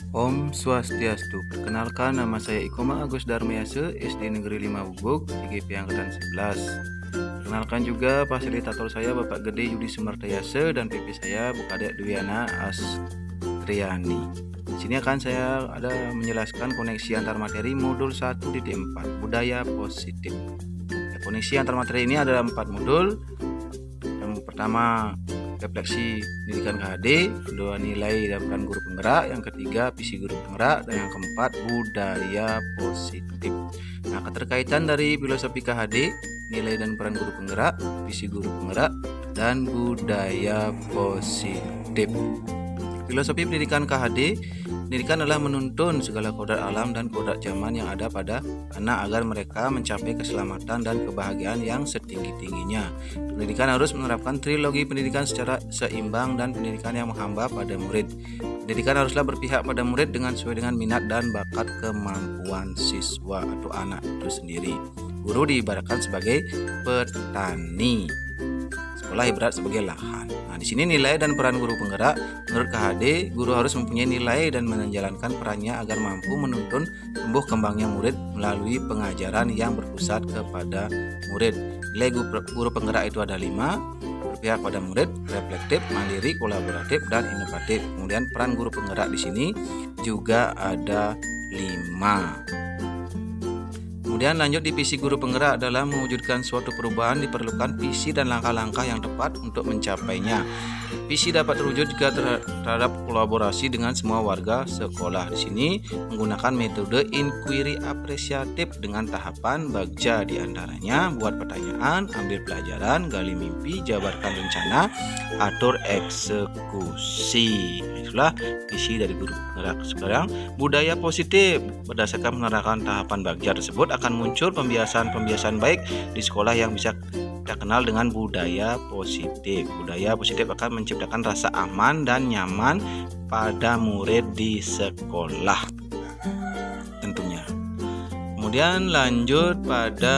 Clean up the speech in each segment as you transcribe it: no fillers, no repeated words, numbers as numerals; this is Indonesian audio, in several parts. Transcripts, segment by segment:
Om Swastiastu. Perkenalkan, nama saya Ikoma Agus Darmayase, SD Negeri 5 Bubuk, IGP Angkatan 11. Perkenalkan juga fasilitator saya Bapak Gede Yudi Sumartayase dan PP saya Bu Kadek Dwiana Astriani. Di sini akan saya menjelaskan koneksi antar materi modul 1.4 budaya positif. Koneksi antar materi ini ada 4 modul. Yang pertama refleksi pendidikan KHD, kedua nilai dan peran guru penggerak, yang ketiga visi guru penggerak, dan yang keempat budaya positif. Nah, keterkaitan dari filosofi KHD, nilai dan peran guru penggerak, visi guru penggerak, dan budaya positif. Filosofi pendidikan KHD, pendidikan adalah menuntun segala kodrat alam dan kodrat zaman yang ada pada anak agar mereka mencapai keselamatan dan kebahagiaan yang setinggi-tingginya. Pendidikan harus menerapkan trilogi pendidikan secara seimbang dan pendidikan yang menghamba pada murid. Pendidikan haruslah berpihak pada murid sesuai dengan minat dan bakat kemampuan siswa atau anak itu sendiri. Guru diibaratkan sebagai petani, sekolah ibarat sebagai lahan. Nah, di sini nilai dan peran guru penggerak. Menurut KHD, guru harus mempunyai nilai dan menjalankan perannya agar mampu menuntun tumbuh kembangnya murid melalui pengajaran yang berpusat kepada murid. Nilai guru penggerak itu ada 5: berpihak pada murid, reflektif, mandiri, kolaboratif, dan inovatif. Kemudian peran guru penggerak di sini juga ada 5. Kemudian lanjut di visi guru penggerak. Dalam mewujudkan suatu perubahan diperlukan visi dan langkah-langkah yang tepat untuk mencapainya. Visi dapat terwujud jika terhadap kolaborasi dengan semua warga sekolah. Di sini menggunakan metode inquiry apresiatif dengan tahapan bagja, diantaranya buat pertanyaan, ambil pelajaran, gali mimpi, jabarkan rencana, atur eksekusi. Itulah visi dari guru penggerak. Sekarang budaya positif. Berdasarkan menerapkan tahapan bagja tersebut akan muncul pembiasaan-pembiasaan baik di sekolah yang bisa kita kenal dengan budaya positif. Budaya positif akan menciptakan rasa aman dan nyaman pada murid di sekolah tentunya. Kemudian lanjut pada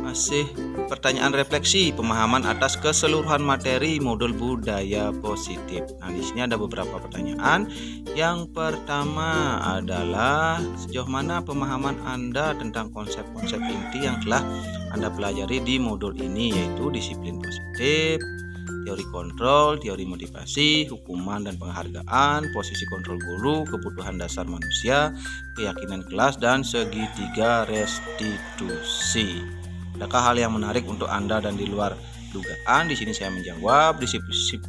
masih pertanyaan refleksi pemahaman atas keseluruhan materi modul budaya positif. Nah, di sini ada beberapa pertanyaan. Yang pertama adalah sejauh mana pemahaman Anda tentang konsep-konsep inti yang telah Anda pelajari di modul ini, yaitu disiplin positif, teori kontrol, teori motivasi, hukuman dan penghargaan, posisi kontrol guru, kebutuhan dasar manusia, keyakinan kelas, dan segitiga restitusi. Adakah hal yang menarik untuk Anda dan di luar dugaan? Di sini saya menjawab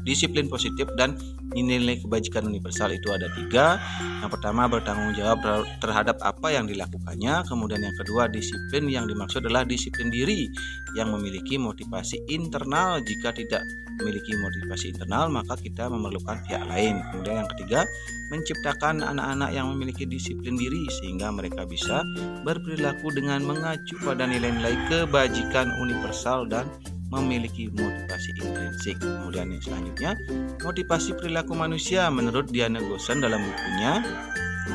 disiplin positif dan nilai kebajikan universal itu ada 3. Yang pertama, bertanggung jawab terhadap apa yang dilakukannya. Kemudian yang kedua, disiplin yang dimaksud adalah disiplin diri yang memiliki motivasi internal. Jika tidak memiliki motivasi internal, maka kita memerlukan pihak lain. Kemudian yang ketiga, menciptakan anak-anak yang memiliki disiplin diri sehingga mereka bisa berperilaku dengan mengacu pada nilai-nilai kebajikan universal dan memiliki motivasi intrinsik. Kemudian yang selanjutnya, motivasi perilaku manusia. Menurut Diana Gosen dalam bukunya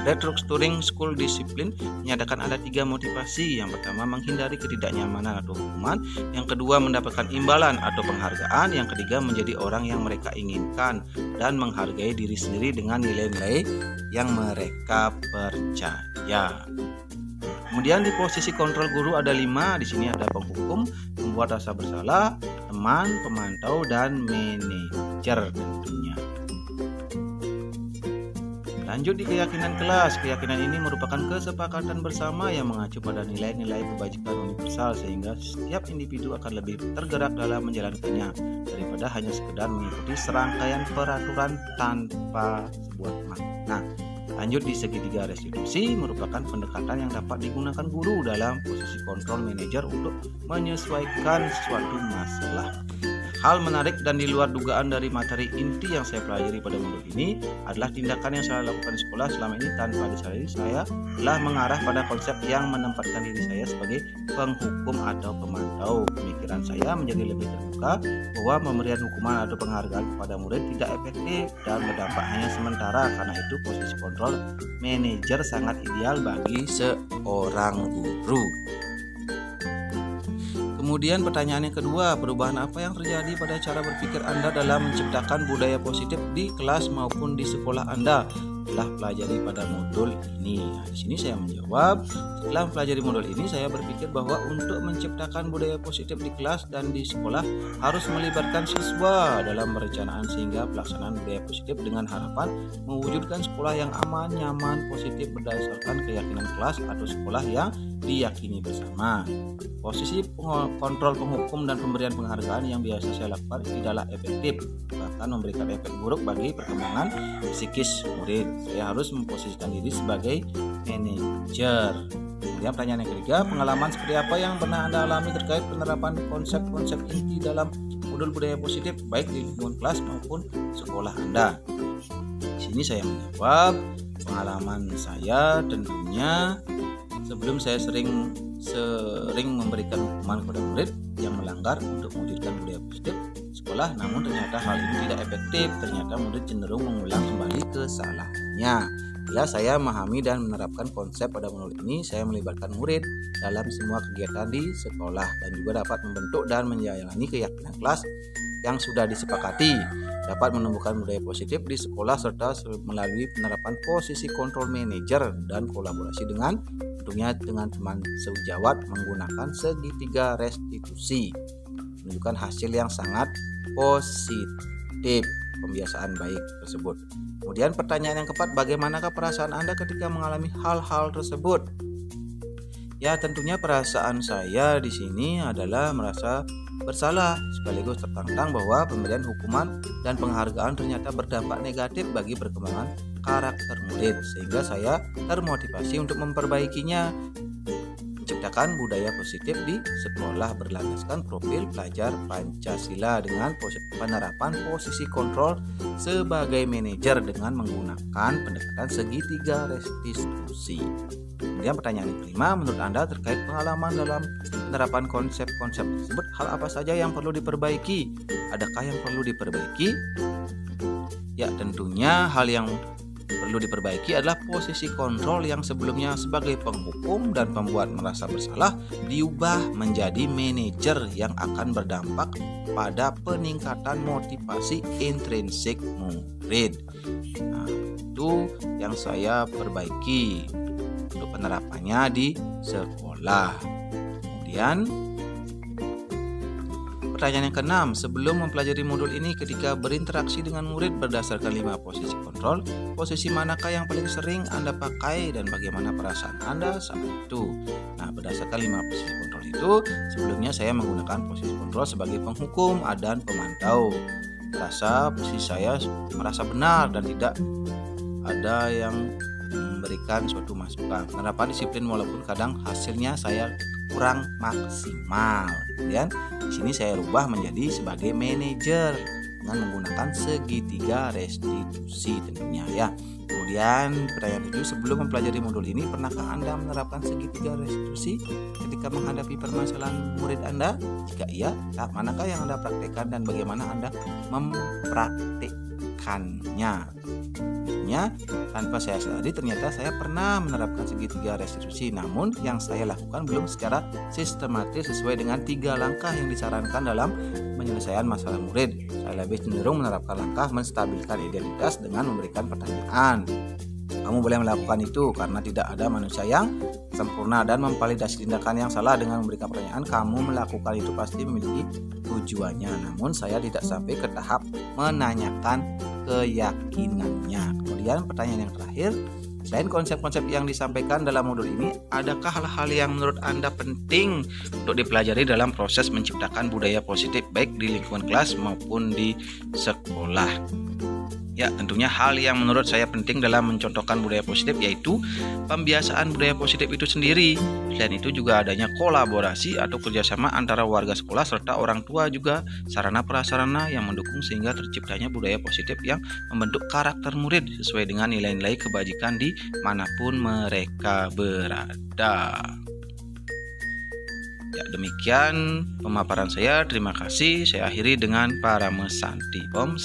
Restructuring School Discipline menyatakan ada 3 motivasi. Yang pertama, menghindari ketidaknyamanan atau hukuman. Yang kedua, mendapatkan imbalan atau penghargaan. Yang ketiga, menjadi orang yang mereka inginkan dan menghargai diri sendiri dengan nilai-nilai yang mereka percaya. Kemudian di posisi kontrol guru ada 5. Di sini ada penghukum, membuat rasa bersalah, teman, pemantau, dan manajer tentunya. Lanjut di keyakinan kelas. Keyakinan ini merupakan kesepakatan bersama yang mengacu pada nilai-nilai kebajikan universal sehingga setiap individu akan lebih tergerak dalam menjalankannya daripada hanya sekedar mengikuti serangkaian peraturan tanpa sebuah makna. Lanjut di segitiga restitusi merupakan pendekatan yang dapat digunakan guru dalam posisi kontrol manajer untuk menyesuaikan suatu masalah. Hal menarik dan di luar dugaan dari materi inti yang saya pelajari pada modul ini adalah tindakan yang saya lakukan di sekolah selama ini tanpa disadari saya telah mengarah pada konsep yang menempatkan diri saya sebagai penghukum atau pemantau. Pemikiran saya menjadi lebih terbuka bahwa pemberian hukuman atau penghargaan kepada murid tidak efektif dan berdampak hanya sementara. Karena itu posisi kontrol manajer sangat ideal bagi seorang guru. Kemudian pertanyaan yang kedua, perubahan apa yang terjadi pada cara berpikir Anda dalam menciptakan budaya positif di kelas maupun di sekolah Anda telah pelajari pada modul ini? Nah, di sini saya menjawab, setelah mempelajari modul ini saya berpikir bahwa untuk menciptakan budaya positif di kelas dan di sekolah harus melibatkan siswa dalam perencanaan sehingga pelaksanaan budaya positif dengan harapan mewujudkan sekolah yang aman, nyaman, positif berdasarkan keyakinan kelas atau sekolah yang diyakini bersama. Posisi kontrol penghukum dan pemberian penghargaan yang biasa saya lakukan tidaklah efektif, bahkan memberikan efek buruk bagi perkembangan psikis murid. Saya harus memposisikan diri sebagai manajer. Kemudian pertanyaan yang ketiga, pengalaman seperti apa yang pernah Anda alami terkait penerapan konsep-konsep inti dalam modul budaya positif baik di lingkungan kelas maupun sekolah Anda? Di sini saya menjawab, pengalaman saya tentunya sebelum saya sering memberikan hukuman kepada murid yang melanggar untuk mewujudkan budaya positif sekolah, namun ternyata hal ini tidak efektif. Ternyata murid cenderung mengulang kembali kesalahannya. Ya, saya memahami dan menerapkan konsep pada modul ini. Saya melibatkan murid dalam semua kegiatan di sekolah dan juga dapat membentuk dan menjalani keyakinan kelas yang sudah disepakati, dapat menumbuhkan budaya positif di sekolah serta melalui penerapan posisi kontrol manajer dan kolaborasi dengan teman sejawat menggunakan segitiga restitusi menunjukkan hasil yang sangat positif pembiasaan baik tersebut. Kemudian pertanyaan yang keempat, bagaimanakah perasaan Anda ketika mengalami hal-hal tersebut? Ya, tentunya perasaan saya di sini adalah merasa bersalah sekaligus tertantang bahwa pemberian hukuman dan penghargaan ternyata berdampak negatif bagi perkembangan karakter murid, sehingga saya termotivasi untuk memperbaikinya, menciptakan budaya positif di sekolah berlandaskan profil pelajar Pancasila dengan penerapan posisi kontrol sebagai manajer dengan menggunakan pendekatan segitiga restitusi. Kemudian pertanyaan yang kelima, menurut Anda terkait pengalaman dalam penerapan konsep-konsep tersebut, hal apa saja yang perlu diperbaiki? Adakah yang perlu diperbaiki? Ya, tentunya hal yang perlu diperbaiki adalah posisi kontrol yang sebelumnya sebagai penghukum dan pembuat merasa bersalah diubah menjadi manajer yang akan berdampak pada peningkatan motivasi intrinsik murid. Nah, itu yang saya perbaiki untuk penerapannya di sekolah. Kemudian pertanyaan yang keenam, sebelum mempelajari modul ini ketika berinteraksi dengan murid berdasarkan 5 posisi kontrol, posisi manakah yang paling sering Anda pakai dan bagaimana perasaan Anda saat itu? Nah, berdasarkan 5 posisi kontrol itu, sebelumnya saya menggunakan posisi kontrol sebagai penghukum dan pemantau. Posisi saya merasa benar dan tidak ada yang memberikan suatu masukan. Penerapan disiplin walaupun kadang hasilnya saya kurang maksimal. Kemudian di sini saya rubah menjadi sebagai manajer dengan menggunakan segitiga restitusi tentunya ya. Kemudian pertanyaan 7, sebelum mempelajari modul ini pernahkah Anda menerapkan segitiga restitusi ketika menghadapi permasalahan murid Anda? Jika iya, manakah yang Anda praktekkan dan bagaimana Anda mempraktekannya? Tanpa saya sadari ternyata saya pernah menerapkan segitiga restitusi, namun yang saya lakukan belum secara sistematis sesuai dengan 3 langkah yang disarankan dalam penyelesaian masalah murid. Saya lebih cenderung menerapkan langkah menstabilkan identitas dengan memberikan pertanyaan. Kamu boleh melakukan itu karena tidak ada manusia yang sempurna, dan memvalidasi tindakan yang salah dengan memberikan pertanyaan. Kamu melakukan itu pasti memiliki tujuannya, namun saya tidak sampai ke tahap menanyakan keyakinannya. Kemudian pertanyaan yang terakhir, selain konsep-konsep yang disampaikan dalam modul ini, adakah hal-hal yang menurut Anda penting untuk dipelajari dalam proses menciptakan budaya positif baik di lingkungan kelas maupun di sekolah? Ya, tentunya hal yang menurut saya penting dalam mencontohkan budaya positif yaitu pembiasaan budaya positif itu sendiri. Selain itu juga adanya kolaborasi atau kerjasama antara warga sekolah serta orang tua, juga sarana prasarana yang mendukung sehingga terciptanya budaya positif yang membentuk karakter murid sesuai dengan nilai-nilai kebajikan di manapun mereka berada. Ya, demikian pemaparan saya. Terima kasih. Saya akhiri dengan para mesanti. Om